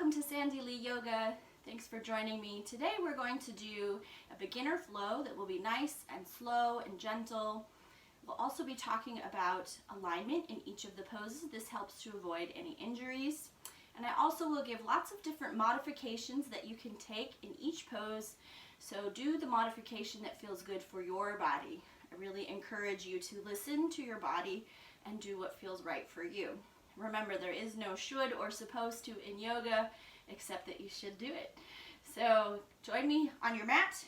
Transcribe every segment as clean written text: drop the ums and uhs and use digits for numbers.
welcome to Sandy Lee Yoga. Thanks for joining me. Today we're going to do a beginner flow that will be nice and slow and gentle. We'll also be talking about alignment in each of the poses. This helps to avoid any injuries. And I also will give lots of different modifications that you can take in each pose. So do the modification that feels good for your body. I really encourage you to listen to your body and do what feels right for you. Remember, there is no should or supposed to in yoga, except that you should do it. So join me on your mat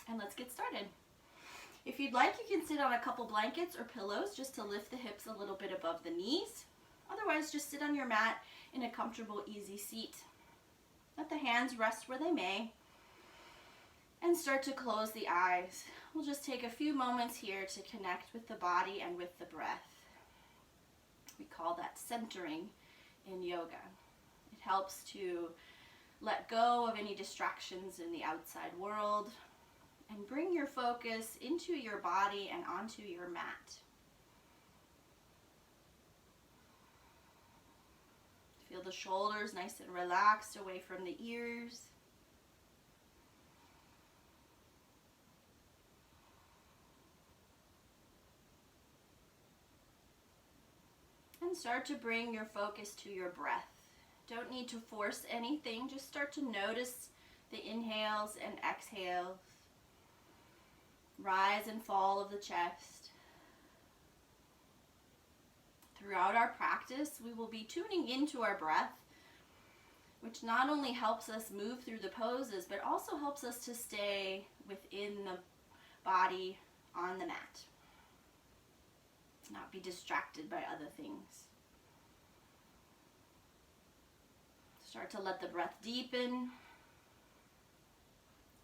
and let's get started. If you'd like, you can sit on a couple blankets or pillows just to lift the hips a little bit above the knees. Otherwise, just sit on your mat in a comfortable, easy seat. Let the hands rest where they may and start to close the eyes. We'll just take a few moments here to connect with the body and with the breath. We call that centering in yoga. It helps to let go of any distractions in the outside world and bring your focus into your body and onto your mat. Feel the shoulders nice and relaxed away from the ears. And start to bring your focus to your breath. Don't need to force anything, just start to notice the inhales and exhales, rise and fall of the chest. Throughout our practice, we will be tuning into our breath, which not only helps us move through the poses, but also helps us to stay within the body on the mat. Not be distracted by other things. Start to let the breath deepen.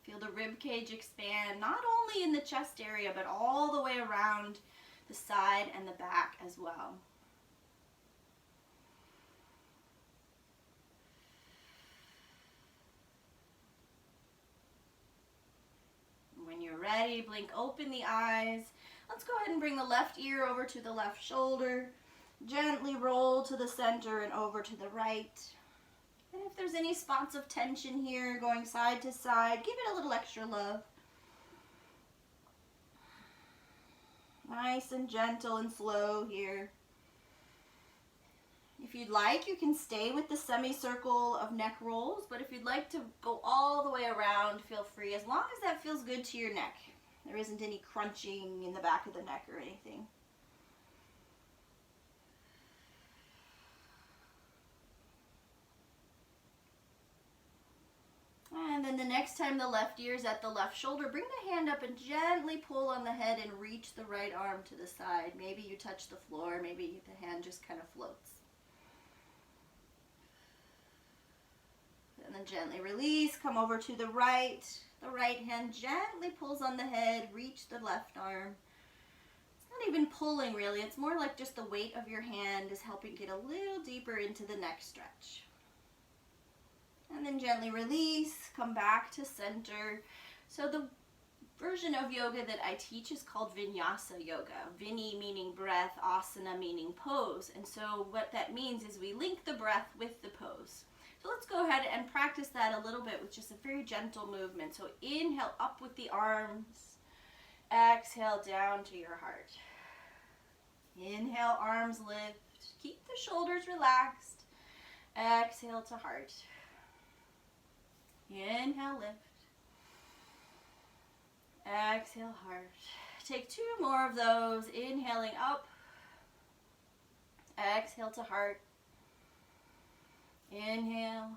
Feel the rib cage expand, not only in the chest area, but all the way around the side and the back as well. When you're ready, blink open the eyes. Let's go ahead and bring the left ear over to the left shoulder. Gently roll to the center and over to the right. And if there's any spots of tension here going side to side, give it a little extra love. Nice and gentle and slow here. If you'd like, you can stay with the semicircle of neck rolls, but if you'd like to go all the way around, feel free, as long as that feels good to your neck. There isn't any crunching in the back of the neck or anything. And then the next time the left ear is at the left shoulder, bring the hand up and gently pull on the head and reach the right arm to the side. Maybe you touch the floor, maybe the hand just kind of floats. And then gently release, come over to the right. The right hand gently pulls on the head, reach the left arm. It's not even pulling really, it's more like just the weight of your hand is helping get a little deeper into the neck stretch. And then gently release, come back to center. So the version of yoga that I teach is called Vinyasa Yoga. Vini meaning breath, asana meaning pose. And so what that means is we link the breath with the pose. So let's go ahead and practice that a little bit with just a very gentle movement. So inhale up with the arms. Exhale down to your heart. Inhale, arms lift. Keep the shoulders relaxed. Exhale to heart. Inhale, lift. Exhale, heart. Take two more of those. Inhaling up. Exhale to heart. Inhale.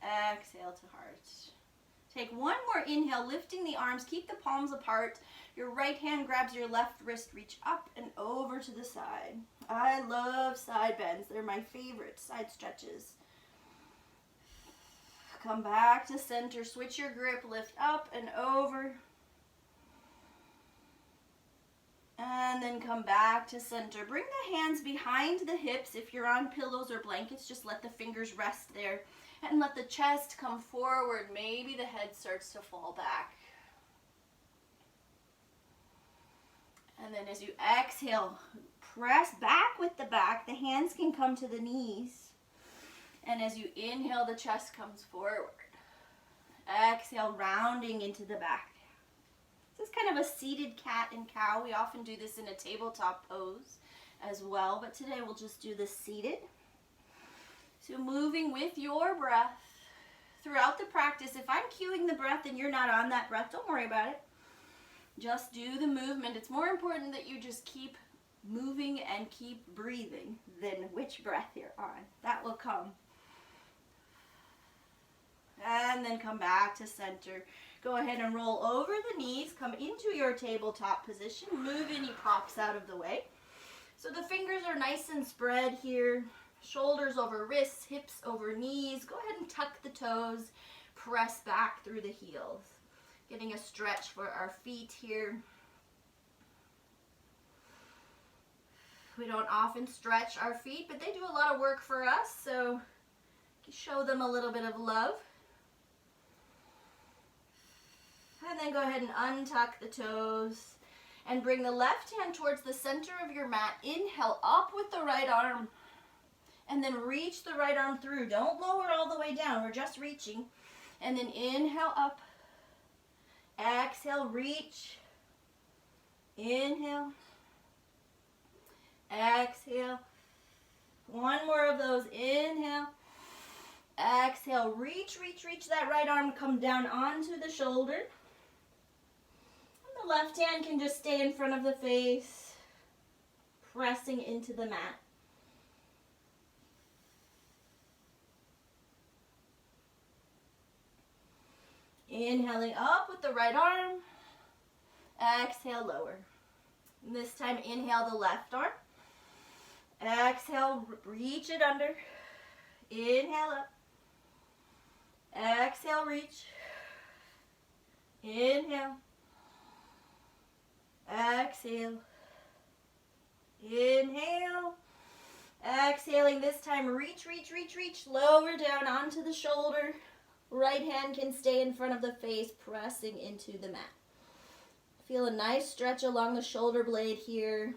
Exhale to heart. Take one more inhale, lifting the arms. Keep the palms apart. Your right hand grabs your left wrist. Reach up and over to the side. I love side bends. They're my favorite side stretches. Come back to center. Switch your grip. Lift up and over. And then come back to center. Bring the hands behind the hips. If you're on pillows or blankets, just let the fingers rest there. And let the chest come forward. Maybe the head starts to fall back. And then as you exhale, press back with the back. The hands can come to the knees. And as you inhale, the chest comes forward. Exhale, rounding into the back. This is kind of a seated cat and cow. We often do this in a tabletop pose as well, but today we'll just do the seated. So moving with your breath throughout the practice. If I'm cueing the breath and you're not on that breath, don't worry about it. Just do the movement. It's more important that you just keep moving and keep breathing than which breath you're on. That will come. And then come back to center. Go ahead and roll over the knees. Come into your tabletop position. Move any props out of the way. So the fingers are nice and spread here. Shoulders over wrists, hips over knees. Go ahead and tuck the toes. Press back through the heels. Getting a stretch for our feet here. We don't often stretch our feet, but they do a lot of work for us, so show them a little bit of love. And then go ahead and untuck the toes and bring the left hand towards the center of your mat. Inhale up with the right arm and then reach the right arm through. Don't lower all the way down. We're just reaching. And then inhale up. Exhale, reach. Inhale. Exhale. One more of those. Inhale. Exhale. Reach, reach, reach that right arm. Come down onto the shoulder. And the left hand can just stay in front of the face, pressing into the mat. Inhaling up with the right arm. Exhale, lower. And this time, inhale the left arm. Exhale, reach it under. Inhale up. Exhale, reach. Inhale. Exhale. Inhale. Exhaling this time, reach, reach, reach, reach. Lower down onto the shoulder. Right hand can stay in front of the face, pressing into the mat. Feel a nice stretch along the shoulder blade here.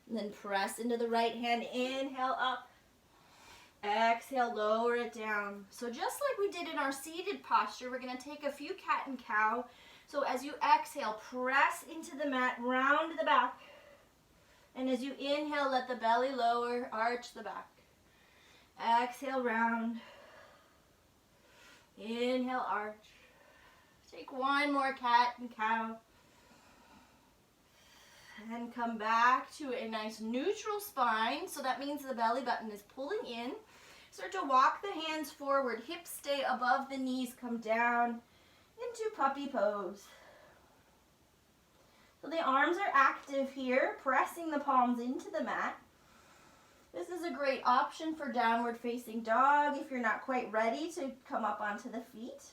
And then press into the right hand. Inhale up. Exhale, lower it down. So just like we did in our seated posture, we're going to take a few cat and cow. So as you exhale, press into the mat, round the back. And as you inhale, let the belly lower, arch the back. Exhale, round. Inhale, arch. Take one more cat and cow. And come back to a nice neutral spine. So that means the belly button is pulling in. Start to walk the hands forward. Hips stay above the knees. Come down into puppy pose. So the arms are active here, pressing the palms into the mat. This is a great option for downward facing dog if you're not quite ready to come up onto the feet.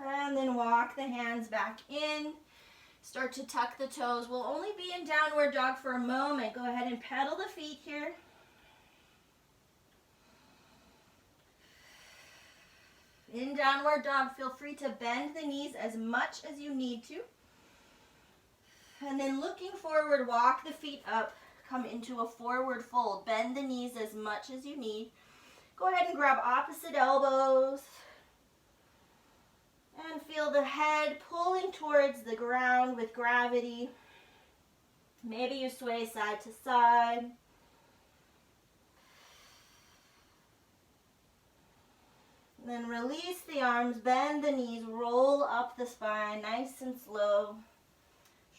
And then walk the hands back in. Start to tuck the toes. We'll only be in downward dog for a moment. Go ahead and pedal the feet here. In downward dog, feel free to bend the knees as much as you need to. And then looking forward, walk the feet up. Come into a forward fold. Bend the knees as much as you need. Go ahead and grab opposite elbows. And feel the head pulling towards the ground with gravity. Maybe you sway side to side. Then release the arms, bend the knees, roll up the spine, nice and slow.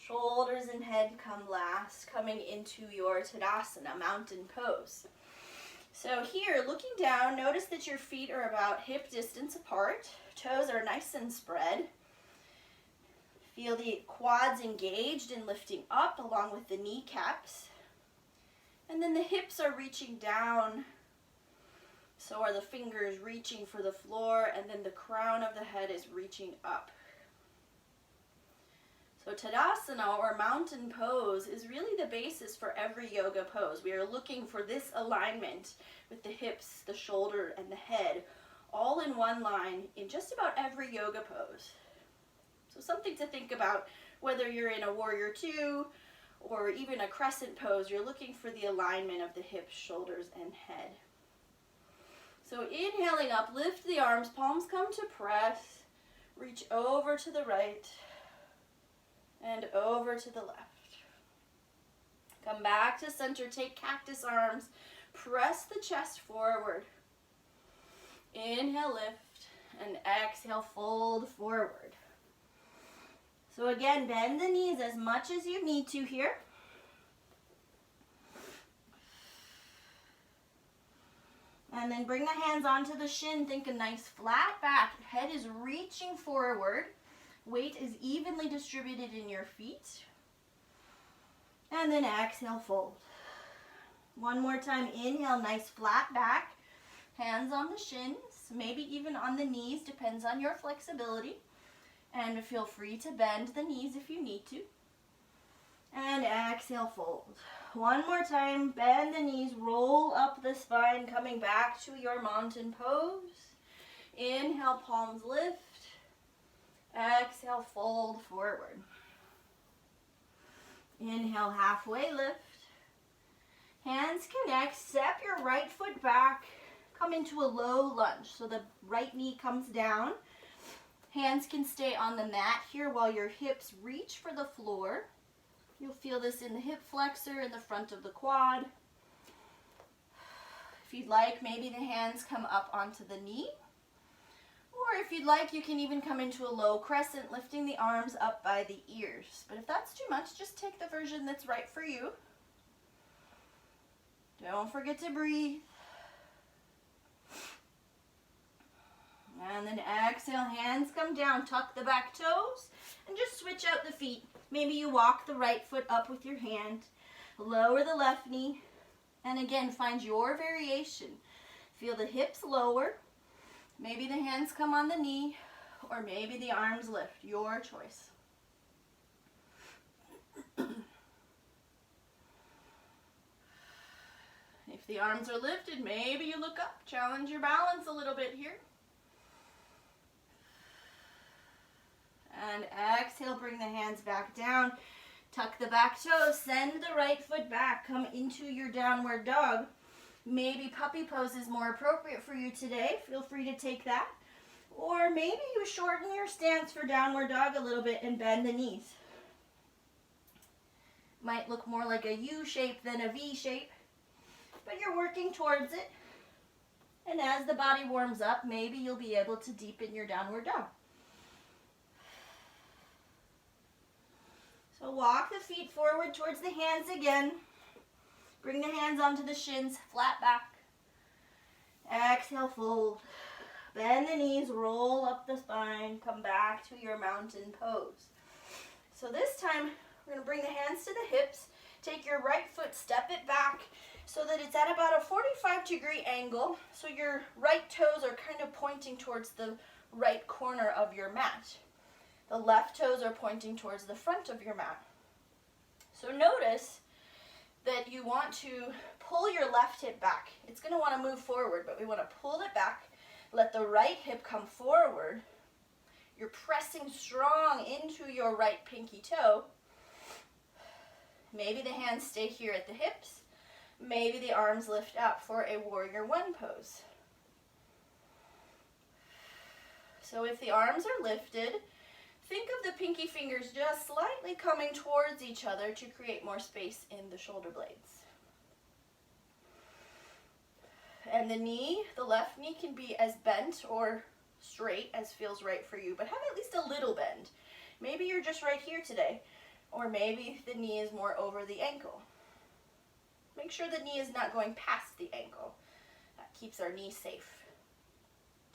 Shoulders and head come last, coming into your Tadasana, mountain pose. So here, looking down, notice that your feet are about hip distance apart. Toes are nice and spread. Feel the quads engaged and lifting up along with the kneecaps. And then the hips are reaching down. So are the fingers reaching for the floor, and then the crown of the head is reaching up. So Tadasana, or mountain pose, is really the basis for every yoga pose. We are looking for this alignment with the hips, the shoulder, and the head, all in one line in just about every yoga pose. So something to think about, whether you're in a warrior two or even a crescent pose, you're looking for the alignment of the hips, shoulders, and head. So inhaling up, lift the arms, palms come to press, reach over to the right and over to the left. Come back to center, take cactus arms, press the chest forward. Inhale, lift, and exhale, fold forward. So again, bend the knees as much as you need to here. And then bring the hands onto the shin. Think a nice flat back. Head is reaching forward. Weight is evenly distributed in your feet. And then exhale, fold. One more time, inhale, nice flat back. Hands on the shins, maybe even on the knees, depends on your flexibility. And feel free to bend the knees if you need to. And exhale, fold. One more time, bend the knees, roll up the spine, coming back to your mountain pose. Inhale, palms lift. Exhale, fold forward. Inhale, halfway lift. Hands connect, step your right foot back, come into a low lunge. So the right knee comes down. Hands can stay on the mat here while your hips reach for the floor. You'll feel this in the hip flexor, in the front of the quad. If you'd like, maybe the hands come up onto the knee. Or if you'd like, you can even come into a low crescent, lifting the arms up by the ears. But if that's too much, just take the version that's right for you. Don't forget to breathe. And then exhale, hands come down, tuck the back toes, and just switch out the feet. Maybe you walk the right foot up with your hand, lower the left knee, and again, find your variation. Feel the hips lower, maybe the hands come on the knee, or maybe the arms lift, your choice. If the arms are lifted, maybe you look up, challenge your balance a little bit here. And exhale, bring the hands back down. Tuck the back toes, send the right foot back, come into your downward dog. Maybe puppy pose is more appropriate for you today. Feel free to take that. Or maybe you shorten your stance for downward dog a little bit and bend the knees. Might look more like a U shape than a V shape, but you're working towards it. And as the body warms up, maybe you'll be able to deepen your downward dog. So walk the feet forward towards the hands again. Bring the hands onto the shins, flat back. Exhale, fold. Bend the knees, roll up the spine, come back to your mountain pose. So this time, we're going to bring the hands to the hips. Take your right foot, step it back so that it's at about a 45-degree angle. So your right toes are kind of pointing towards the right corner of your mat. The left toes are pointing towards the front of your mat. So notice that you want to pull your left hip back. It's going to want to move forward, but we want to pull it back. Let the right hip come forward. You're pressing strong into your right pinky toe. Maybe the hands stay here at the hips. Maybe the arms lift up for a warrior one pose. So if the arms are lifted, think of the pinky fingers just slightly coming towards each other to create more space in the shoulder blades. And the knee, the left knee can be as bent or straight as feels right for you, but have at least a little bend. Maybe you're just right here today, or maybe the knee is more over the ankle. Make sure the knee is not going past the ankle. That keeps our knee safe.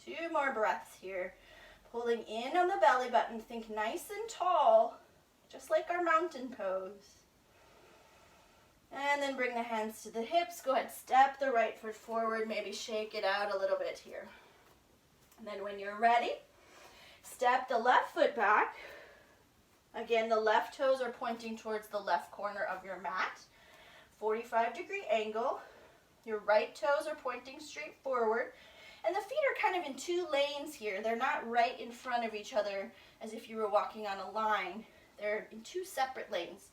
2 more breaths here. Pulling in on the belly button, think nice and tall, just like our mountain pose. And then bring the hands to the hips. Go ahead, step the right foot forward, maybe shake it out a little bit here. And then when you're ready, step the left foot back. Again, the left toes are pointing towards the left corner of your mat. 45-degree angle. Your right toes are pointing straight forward. And the feet are kind of in two lanes here. They're not right in front of each other as if you were walking on a line. They're in two separate lanes.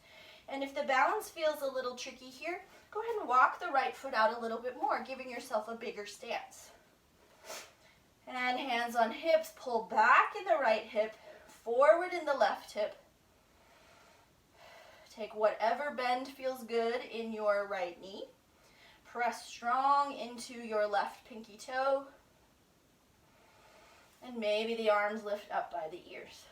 And if the balance feels a little tricky here, go ahead and walk the right foot out a little bit more, giving yourself a bigger stance. And hands on hips, pull back in the right hip, forward in the left hip. Take whatever bend feels good in your right knee. Press strong into your left pinky toe. And maybe the arms lift up by the ears.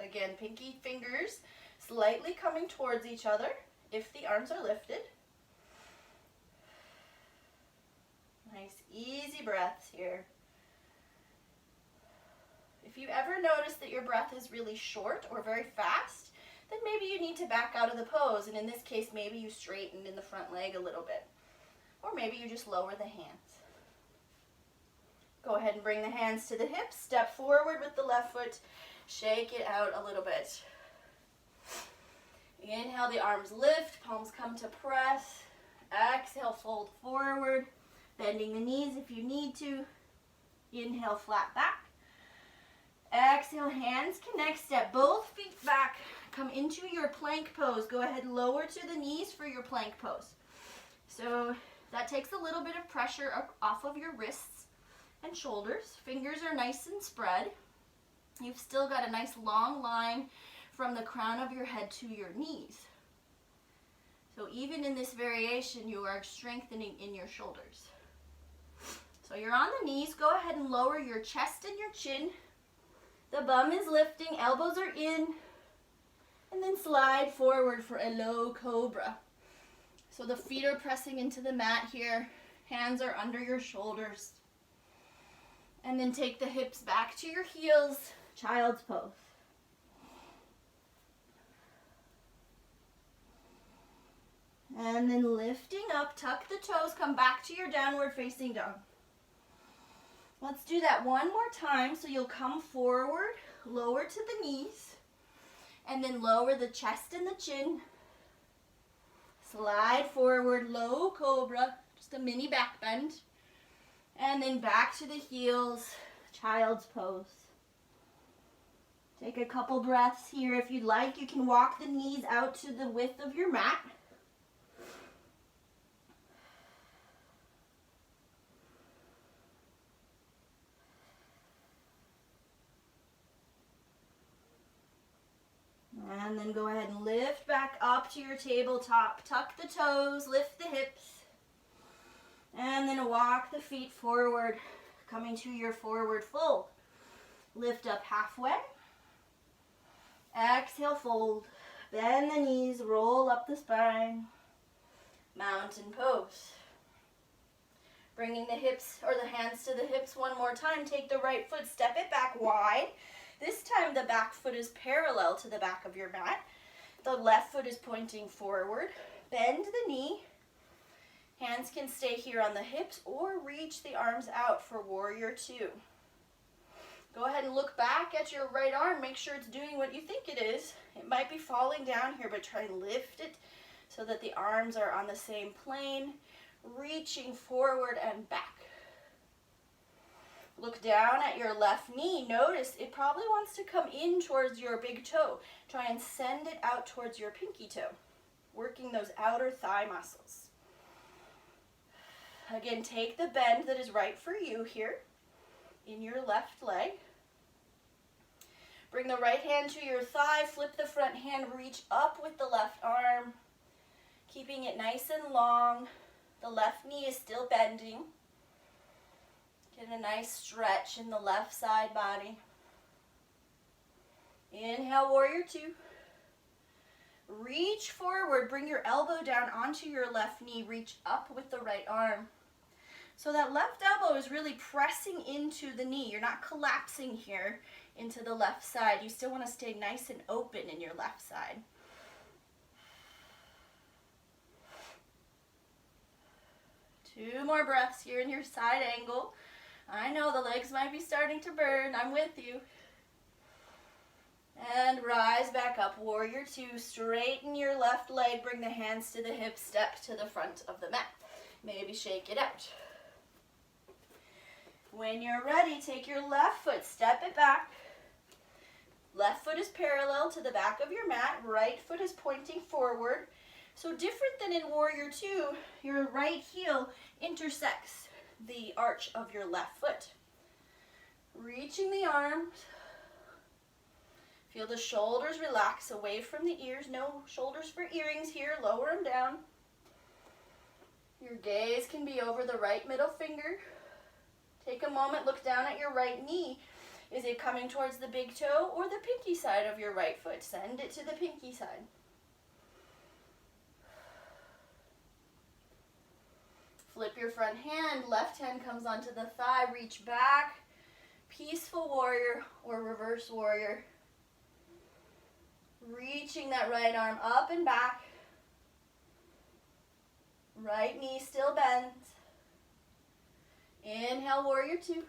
Again, pinky fingers slightly coming towards each other if the arms are lifted. Nice, easy breaths here. If you ever notice that your breath is really short or very fast, then maybe you need to back out of the pose. And in this case, maybe you straighten in the front leg a little bit. Or maybe you just lower the hands. Go ahead and bring the hands to the hips. Step forward with the left foot. Shake it out a little bit. Inhale, the arms lift, palms come to press. Exhale, fold forward, bending the knees if you need to. Inhale, flat back. Exhale, hands connect, step both feet back. Come into your plank pose. Go ahead, lower to the knees for your plank pose. So that takes a little bit of pressure off of your wrists and shoulders. Fingers are nice and spread. You've still got a nice long line from the crown of your head to your knees. So even in this variation, you are strengthening in your shoulders. So you're on the knees. Go ahead and lower your chest and your chin. The bum is lifting, elbows are in, and then slide forward for a low cobra. So the feet are pressing into the mat here. Hands are under your shoulders. And then take the hips back to your heels. Child's pose. And then lifting up, tuck the toes, come back to your downward facing dog. Let's do that one more time. So you'll come forward, lower to the knees, and then lower the chest and the chin. Slide forward, low cobra, just a mini back bend. And then back to the heels, child's pose. Take a couple breaths here. If you'd like, you can walk the knees out to the width of your mat. And then go ahead and lift back up to your tabletop. Tuck the toes, lift the hips. And then walk the feet forward, coming to your forward fold. Lift up halfway. Exhale, fold. Bend the knees, roll up the spine. Mountain pose. Bringing the hips or the hands to the hips one more time. Take the right foot, step it back wide. This time the back foot is parallel to the back of your mat. The left foot is pointing forward. Bend the knee. Hands can stay here on the hips or reach the arms out for warrior two. Go ahead and look back at your right arm. Make sure it's doing what you think it is. It might be falling down here, but try and lift it so that the arms are on the same plane, reaching forward and back. Look down at your left knee. Notice it probably wants to come in towards your big toe. Try and send it out towards your pinky toe, working those outer thigh muscles. Again, take the bend that is right for you here in your left leg. Bring the right hand to your thigh, flip the front hand, reach up with the left arm, keeping it nice and long. The left knee is still bending. Get a nice stretch in the left side body. Inhale, warrior two. Reach forward, bring your elbow down onto your left knee, reach up with the right arm. So that left elbow is really pressing into the knee. You're not collapsing here into the left side. You still want to stay nice and open in your left side. Two more breaths here in your side angle. I know the legs might be starting to burn. I'm with you. And rise back up, warrior two. Straighten your left leg, bring the hands to the hips, step to the front of the mat. Maybe shake it out. When you're ready, take your left foot, step it back. Left foot is parallel to the back of your mat, right foot is pointing forward. So different than in warrior two, your right heel intersects the arch of your left foot. Reaching the arms. Feel the shoulders relax away from the ears. No shoulders for earrings here. Lower them down. Your gaze can be over the right middle finger. Take a moment, look down at your right knee. Is it coming towards the big toe or the pinky side of your right foot? Send it to the pinky side. Flip your front hand. Left hand comes onto the thigh. Reach back. Peaceful warrior or reverse warrior. Reaching that right arm up and back. Right knee still bends. Inhale, warrior two.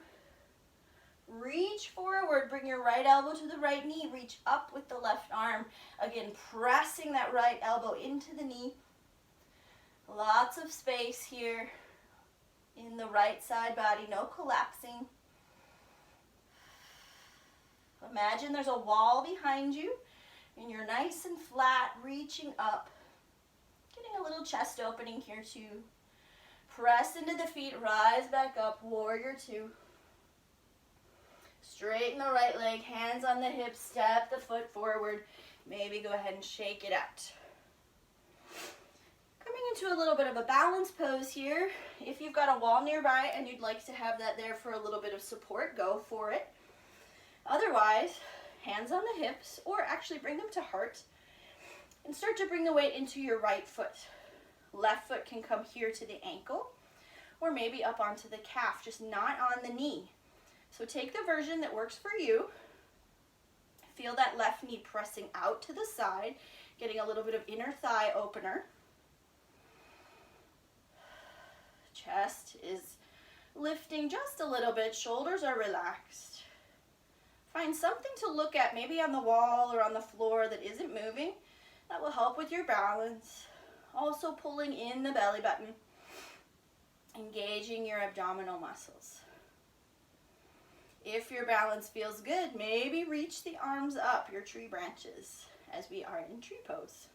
Reach forward, bring your right elbow to the right knee. Reach up with the left arm. Again, pressing that right elbow into the knee. Lots of space here in the right side body, no collapsing. Imagine there's a wall behind you and you're nice and flat, reaching up. Getting a little chest opening here too. Press into the feet, rise back up, warrior two. Straighten the right leg, hands on the hips, step the foot forward. Maybe go ahead and shake it out. Coming into a little bit of a balance pose here. If you've got a wall nearby and you'd like to have that there for a little bit of support, go for it. Otherwise, hands on the hips, or actually bring them to heart, and start to bring the weight into your right foot. Left foot can come here to the ankle, or maybe up onto the calf, just not on the knee. So take the version that works for you. Feel that left knee pressing out to the side, getting a little bit of inner thigh opener. Chest is lifting just a little bit, shoulders are relaxed. Find something to look at, maybe on the wall or on the floor that isn't moving. That will help with your balance. Also pulling in the belly button, engaging your abdominal muscles. If your balance feels good, maybe reach the arms up, your tree branches, as we are in tree pose.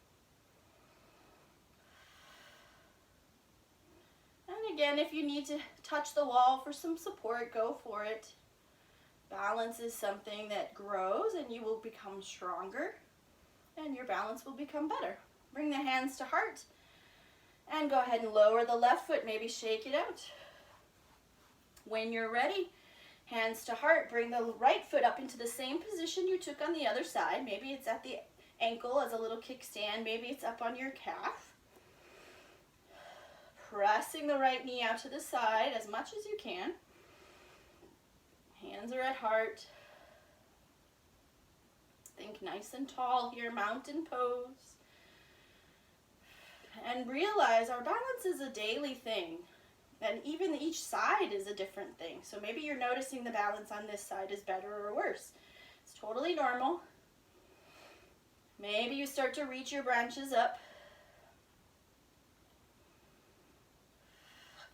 And again, if you need to touch the wall for some support, go for it. Balance is something that grows and you will become stronger and your balance will become better. Bring the hands to heart and go ahead and lower the left foot, maybe shake it out. When you're ready, hands to heart, bring the right foot up into the same position you took on the other side. Maybe it's at the ankle as a little kickstand, maybe it's up on your calf. Pressing the right knee out to the side as much as you can. Hands are at heart. Think nice and tall here, mountain pose. And realize our balance is a daily thing. And even each side is a different thing. So maybe you're noticing the balance on this side is better or worse. It's totally normal. Maybe you start to reach your branches up.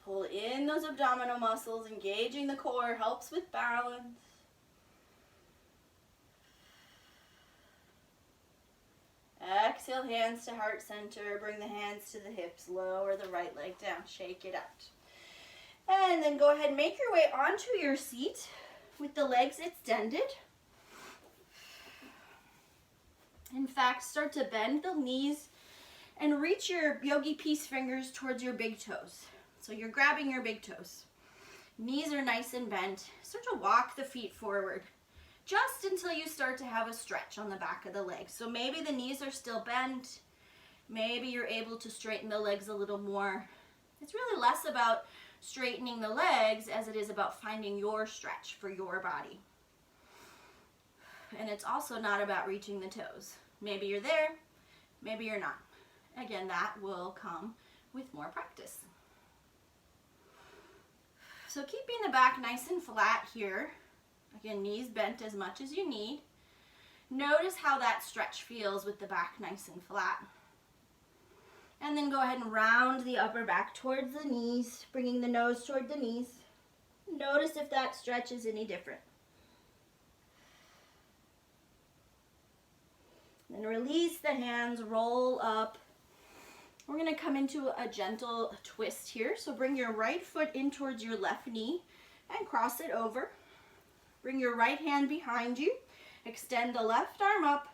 Pull in those abdominal muscles, engaging the core helps with balance. Exhale, hands to heart center. Bring the hands to the hips. Lower the right leg down. Shake it out. And then go ahead and make your way onto your seat with the legs extended. In fact, start to bend the knees and reach your yogi peace fingers towards your big toes. So you're grabbing your big toes. Knees are nice and bent. Start to walk the feet forward just until you start to have a stretch on the back of the legs. So maybe the knees are still bent. Maybe you're able to straighten the legs a little more. It's really less about straightening the legs as it is about finding your stretch for your body. And it's also not about reaching the toes. Maybe you're there, maybe you're not. Again, that will come with more practice. So keeping the back nice and flat here. Again, knees bent as much as you need. Notice how that stretch feels with the back nice and flat. And then go ahead and round the upper back towards the knees, bringing the nose toward the knees. Notice if that stretch is any different. Then release the hands, roll up. We're going to come into a gentle twist here. So bring your right foot in towards your left knee and cross it over. Bring your right hand behind you. Extend the left arm up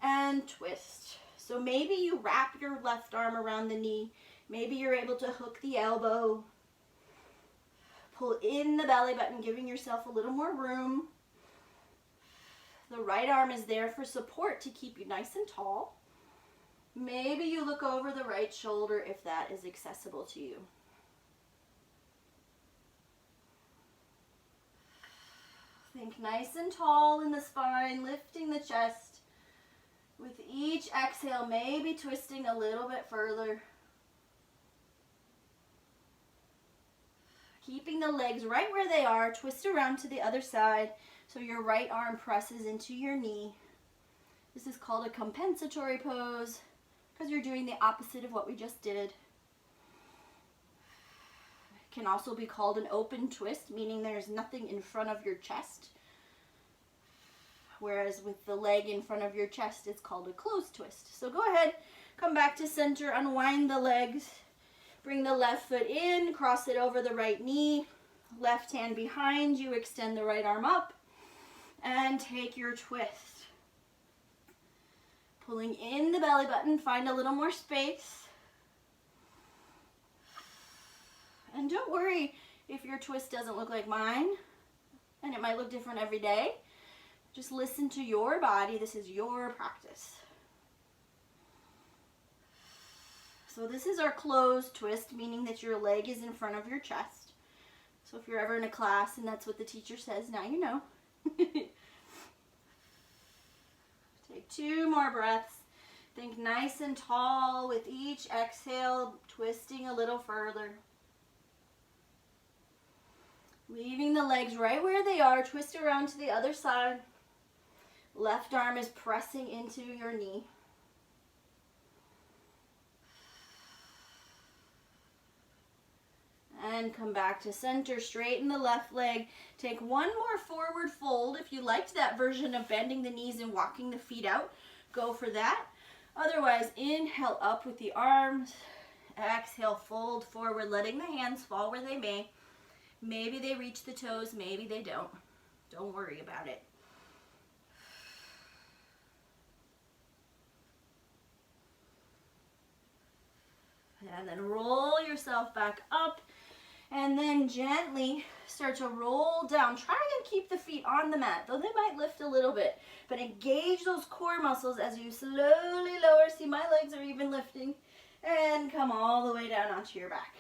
and twist. So maybe you wrap your left arm around the knee. Maybe you're able to hook the elbow. Pull in the belly button, giving yourself a little more room. The right arm is there for support to keep you nice and tall. Maybe you look over the right shoulder if that is accessible to you. Think nice and tall in the spine, lifting the chest. With each exhale, maybe twisting a little bit further. Keeping the legs right where they are, twist around to the other side so your right arm presses into your knee. This is called a compensatory pose because you're doing the opposite of what we just did. It can also be called an open twist, meaning there's nothing in front of your chest. Whereas with the leg in front of your chest, it's called a closed twist. So go ahead, come back to center, unwind the legs, bring the left foot in, cross it over the right knee, left hand behind you, extend the right arm up, and take your twist. Pulling in the belly button, find a little more space. And don't worry if your twist doesn't look like mine, and it might look different every day. Just listen to your body. This is your practice. So this is our closed twist, meaning that your leg is in front of your chest. So if you're ever in a class and that's what the teacher says, now you know. Take 2 more breaths. Think nice and tall with each exhale, twisting a little further. Leaving the legs right where they are, twist around to the other side. Left arm is pressing into your knee. And come back to center, straighten the left leg. Take 1 more forward fold. If you liked that version of bending the knees and walking the feet out, go for that. Otherwise, inhale up with the arms. Exhale, fold forward, letting the hands fall where they may. Maybe they reach the toes, maybe they don't. Don't worry about it. And then roll yourself back up. And then gently start to roll down. Try and keep the feet on the mat, though they might lift a little bit. But engage those core muscles as you slowly lower. See, my legs are even lifting. And come all the way down onto your back.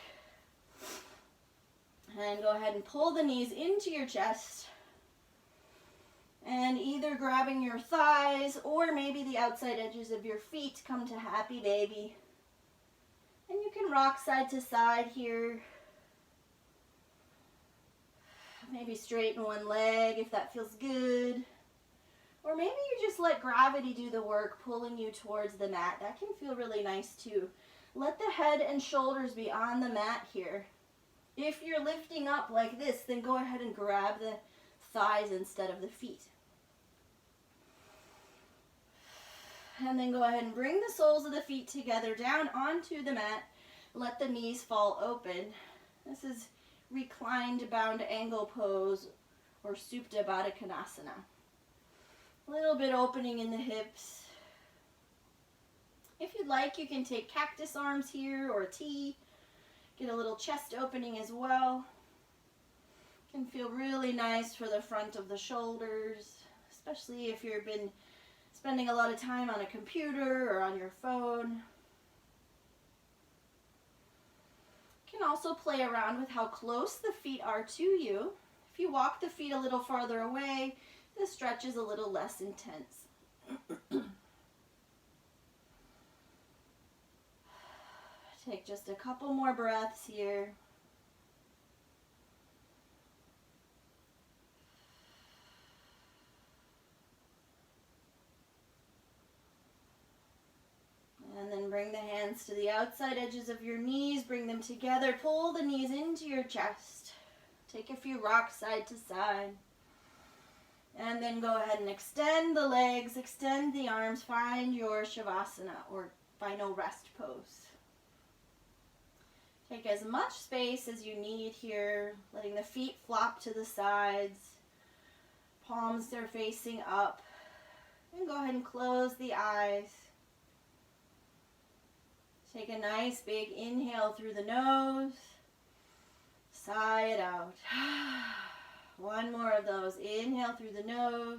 And go ahead and pull the knees into your chest. And either grabbing your thighs or maybe the outside edges of your feet, come to happy baby. And you can rock side to side here. Maybe straighten one leg if that feels good. Or maybe you just let gravity do the work, pulling you towards the mat. That can feel really nice too. Let the head and shoulders be on the mat here. If you're lifting up like this, then go ahead and grab the thighs instead of the feet. And then go ahead and bring the soles of the feet together down onto the mat. Let the knees fall open. This is reclined bound angle pose or Supta Baddha Konasana. A little bit opening in the hips. If you'd like, you can take cactus arms here or a T. Get a little chest opening as well. Can feel really nice for the front of the shoulders, especially if you've been spending a lot of time on a computer or on your phone. You can also play around with how close the feet are to you. If you walk the feet a little farther away, the stretch is a little less intense. Take just a couple more breaths here. bring the hands to the outside edges of your knees. Bring them together. Pull the knees into your chest. Take a few rocks side to side. And then go ahead and extend the legs, extend the arms. Find your Shavasana or final rest pose. Take as much space as you need here, letting the feet flop to the sides. Palms are facing up. And go ahead and close the eyes. Take a nice big inhale through the nose. Sigh it out. One more of those. Inhale through the nose.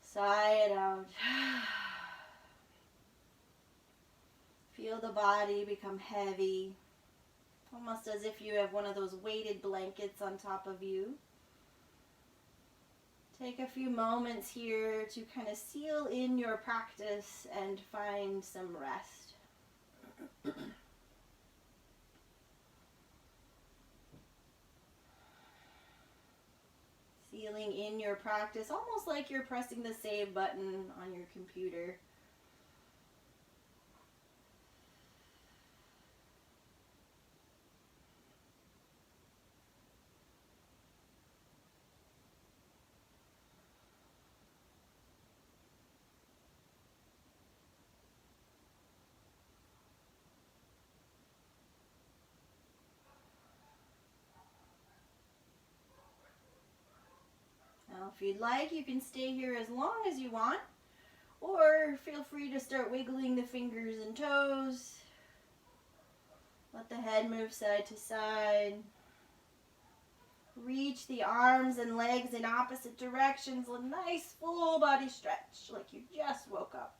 Sigh it out. Feel the body become heavy. Almost as if you have one of those weighted blankets on top of you. Take a few moments here to kind of seal in your practice and find some rest. Sealing in your practice, almost like you're pressing the save button on your computer. Now, if you'd like, you can stay here as long as you want, or feel free to start wiggling the fingers and toes. Let the head move side to side. Reach the arms and legs in opposite directions. A nice full body stretch, like you just woke up.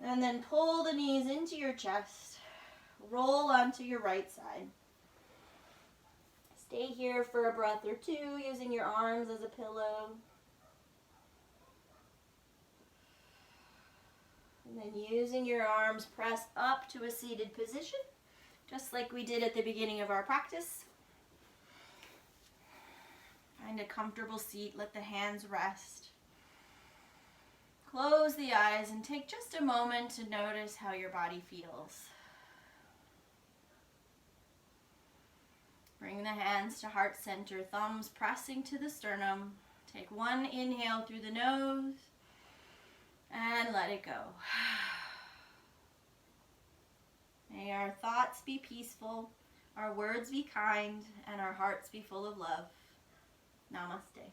And then pull the knees into your chest. Roll onto your right side. Stay here for a breath or two, using your arms as a pillow. And then using your arms, press up to a seated position, just like we did at the beginning of our practice. Find a comfortable seat, let the hands rest. Close the eyes and take just a moment to notice how your body feels. Bring the hands to heart center, thumbs pressing to the sternum. Take one inhale through the nose and let it go. May our thoughts be peaceful, our words be kind, and our hearts be full of love. Namaste.